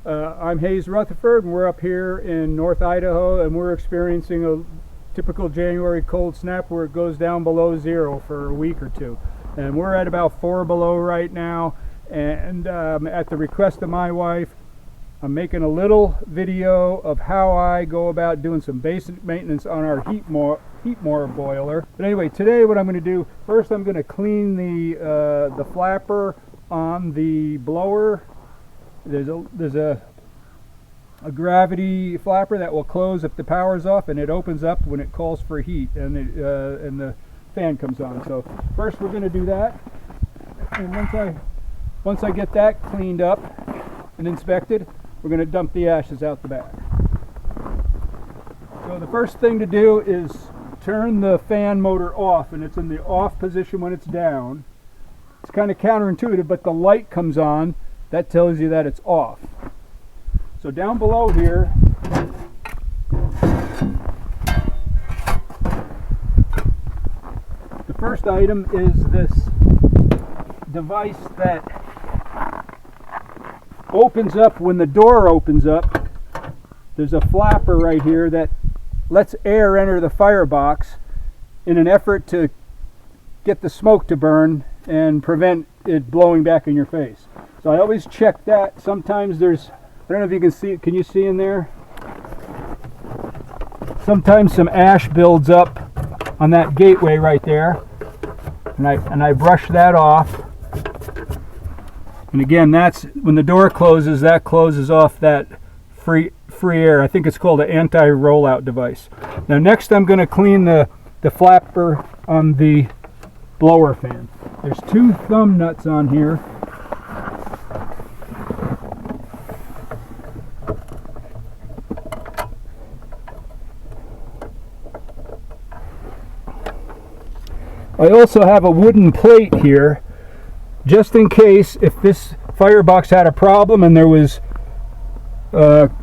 I'm Hayes Rutherford, and we're up here in North Idaho, and we're experiencing a typical January cold snap where it goes down below zero for a week or two. And we're at about 4 below right now, and at the request of my wife, I'm making a little video of how I go about doing some basic maintenance on our Heatmore boiler. But anyway, today what I'm going to do, first I'm going to clean the flapper on the blower. There's a gravity flapper that will close if the power's off, and it opens up when it calls for heat, and the fan comes on. So first we're going to do that, and once I get that cleaned up and inspected, we're going to dump the ashes out the back. So the first thing to do is turn the fan motor off, and it's in the off position when it's down. It's kind of counterintuitive, but the light comes on. That tells you that it's off. So down below here, the first item is this device that opens up when the door opens up. There's a flapper right here that lets air enter the firebox in an effort to get the smoke to burn and prevent it blowing back in your face. So I always check that. Sometimes there's, I don't know if you can see it, can you see in there? Sometimes some ash builds up on that gateway right there, and I brush that off. And again, that's when the door closes, that closes off that free air. I think it's called an anti-rollout device. Now next I'm going to clean the flapper on the blower fan. There's 2 thumb nuts on here. I also have a wooden plate here, just in case if this firebox had a problem and there was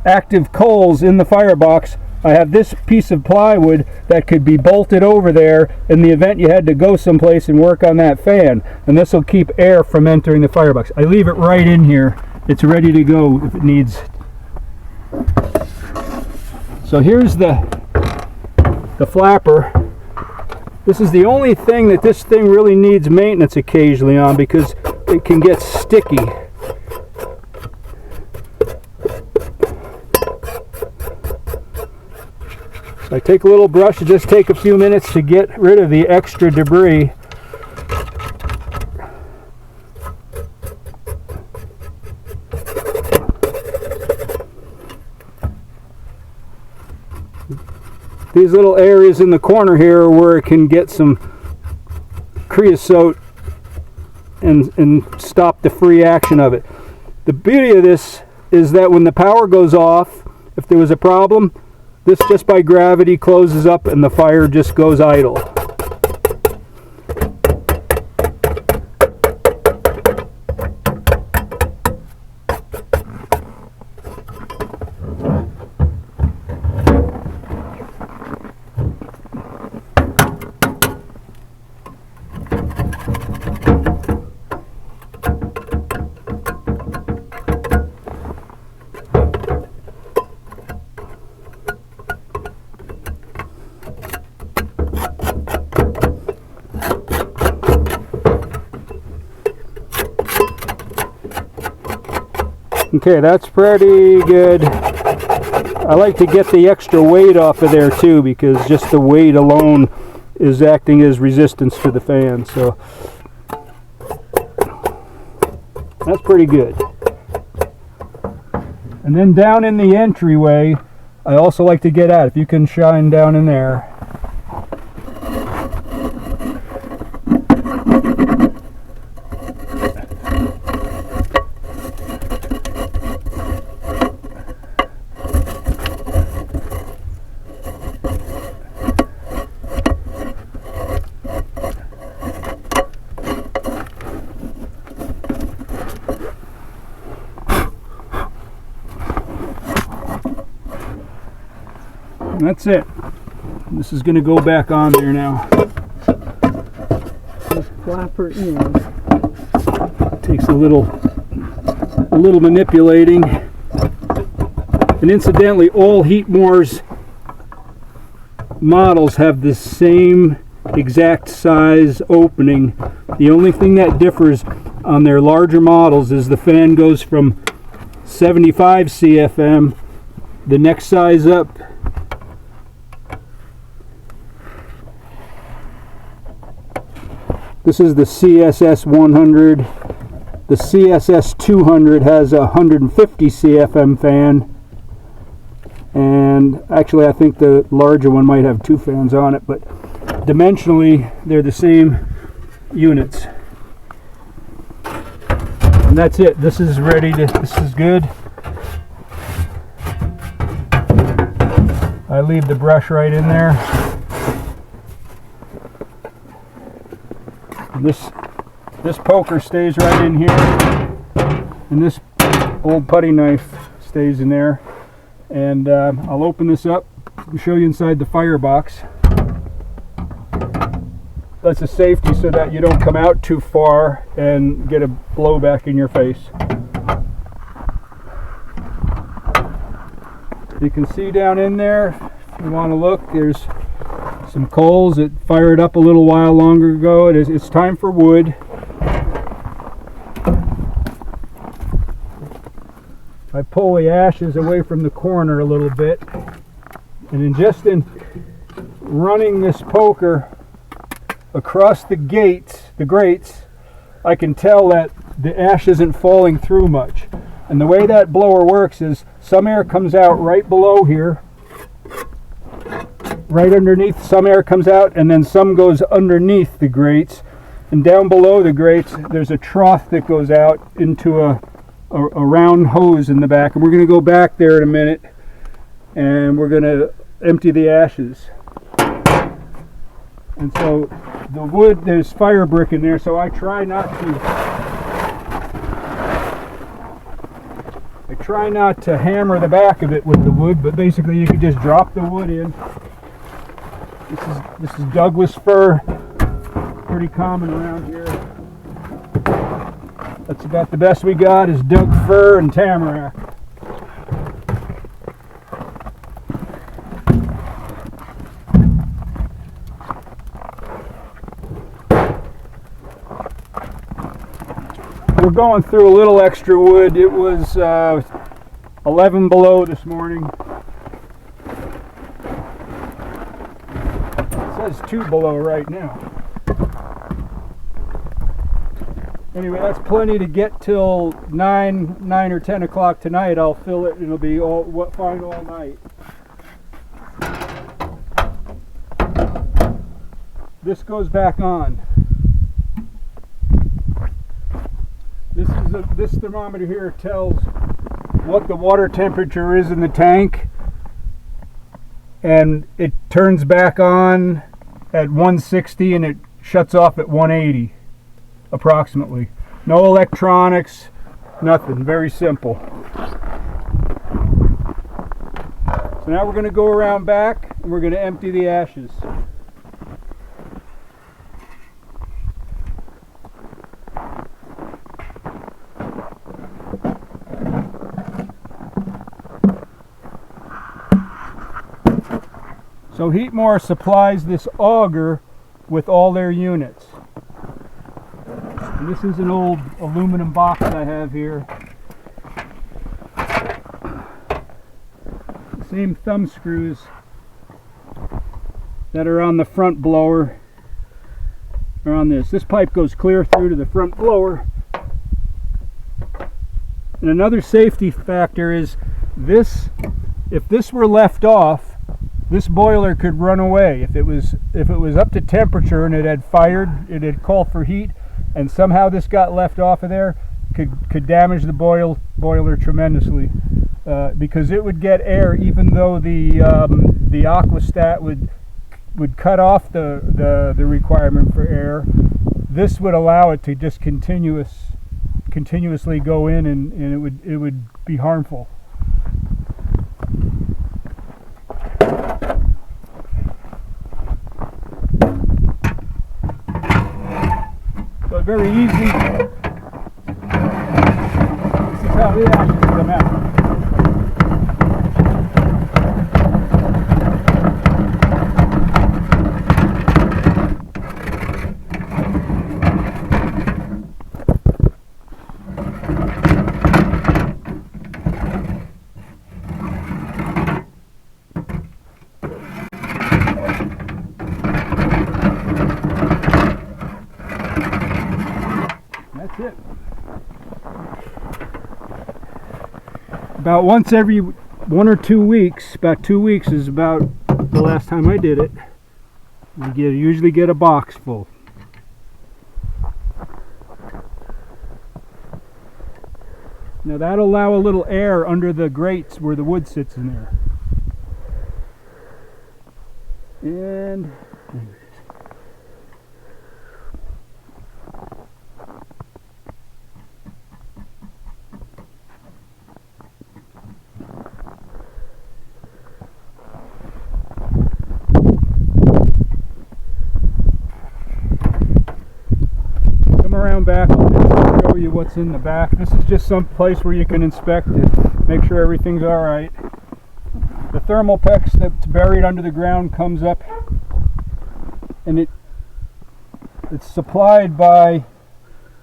active coals in the firebox. I have this piece of plywood that could be bolted over there in the event you had to go someplace and work on that fan, and this will keep air from entering the firebox. I leave it right in here. It's ready to go if it needs. So here's the flapper. This is the only thing that this thing really needs maintenance occasionally on, because it can get sticky. So I take a little brush and just take a few minutes to get rid of the extra debris. These little areas in the corner here are where it can get some creosote and stop the free action of it. The beauty of this is that when the power goes off, if there was a problem, this just by gravity closes up and the fire just goes idle. Okay, that's pretty good. I like to get the extra weight off of there too, because just the weight alone is acting as resistance to the fan. So that's pretty good. And then down in the entryway, I also like to get at, if you can shine down in there. That's it. This is going to go back on there now. Just flapper in. Takes a little manipulating. And incidentally, all Heatmore's models have the same exact size opening. The only thing that differs on their larger models is the fan goes from 75 CFM, the next size up this is the CSS 100. The CSS 200 has a 150 CFM fan, and actually I think the larger one might have 2 fans on it, but dimensionally they're the same units. And that's it. This is ready to, this is good. I leave the brush right in there. And this poker stays right in here, and this old putty knife stays in there. And I'll open this up and show you inside the firebox. That's a safety so that you don't come out too far and get a blowback in your face. You can see down in there, if you want to look, there's some coals that fired up a little while longer ago. It's time for wood. I pull the ashes away from the corner a little bit, and in running this poker across the grates, I can tell that the ash isn't falling through much. And the way that blower works is some air comes out right below here, right underneath. Some air comes out, and then some goes underneath the grates, and down below the grates there's a trough that goes out into a round hose in the back. And we're going to go back there in a minute, and we're going to empty the ashes. And so the wood, there's fire brick in there, so I try not to hammer the back of it with the wood, but basically you can just drop the wood in. This is Douglas fir, pretty common around here. That's about the best we got is Doug fir and tamarack. We're going through a little extra wood. It was 11 below this morning. It says 2 below right now. Anyway, that's plenty to get till 9 or 10 o'clock tonight. I'll fill it and it'll be fine all night. This goes back on. This thermometer here tells what the water temperature is in the tank, and it turns back on at 160 and it shuts off at 180 approximately. No electronics, nothing, very simple. So now we're going to go around back and we're going to empty the ashes. So Heatmore supplies this auger with all their units. And this is an old aluminum box I have here. The same thumb screws that are on the front blower are on this. This pipe goes clear through to the front blower. And another safety factor is this, if this were left off, this boiler could run away. If it was up to temperature and it had fired, it had called for heat, and somehow this got left off of there, could damage the boiler tremendously, because it would get air even though the aquastat would cut off the requirement for air. This would allow it to just continuously go in, and it would be harmful. So very easy. This is how the ashes come out. about once every 1 or 2 weeks. About 2 weeks is about the last time I did it. You usually get a box full. Now that'll allow a little air under the grates where the wood sits in there. And come around back, I'll just show you what's in the back. This is just some place where you can inspect it, make sure everything's all right. The thermal PEX that's buried under the ground comes up, and it's supplied by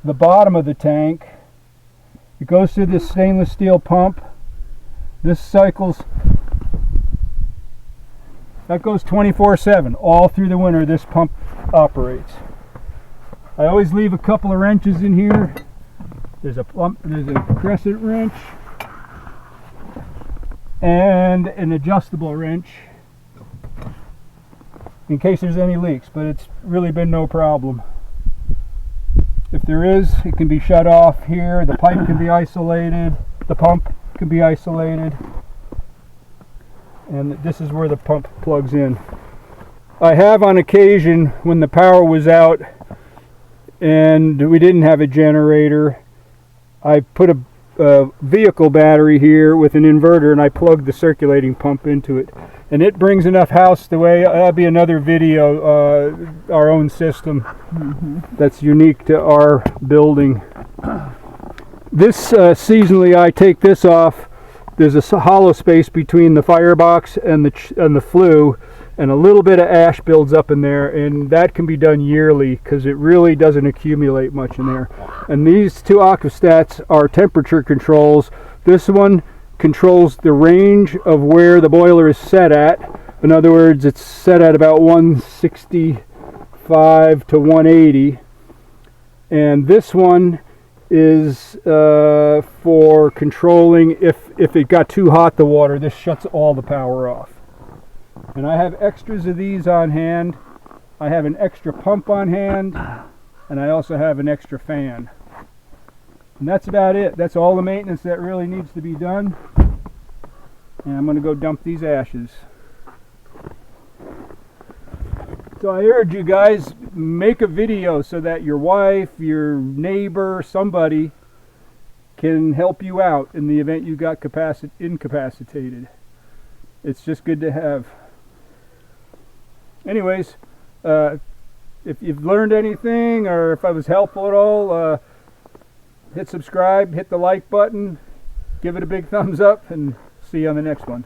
the bottom of the tank. It goes through this stainless steel pump. This cycles, that goes 24/7 all through the winter. This pump operates. I always leave a couple of wrenches in here. There's a crescent wrench and an adjustable wrench in case there's any leaks, but it's really been no problem. If there is, it can be shut off here. The pipe can be isolated, the pump can be isolated, and this is where the pump plugs in. I have on occasion, when the power was out and we didn't have a generator, I put a vehicle battery here with an inverter, and I plugged the circulating pump into it, and it brings enough house the way. That'll be another video, our own system that's unique to our building. This seasonally I take this off. There's a hollow space between the firebox and the flue, and a little bit of ash builds up in there, and that can be done yearly because it really doesn't accumulate much in there. And these two octostats are temperature controls. This one controls the range of where the boiler is set at. In other words, it's set at about 165 to 180, and this one is for controlling if it got too hot, the water. This shuts all the power off. And I have extras of these on hand. I have an extra pump on hand, and I also have an extra fan. And that's about it. That's all the maintenance that really needs to be done. And I'm going to go dump these ashes. So I urge you guys, make a video so that your wife, your neighbor, somebody can help you out in the event you got incapacitated. It's just good to have. Anyways, if you've learned anything, or if I was helpful at all, hit subscribe, hit the like button, give it a big thumbs up, and see you on the next one.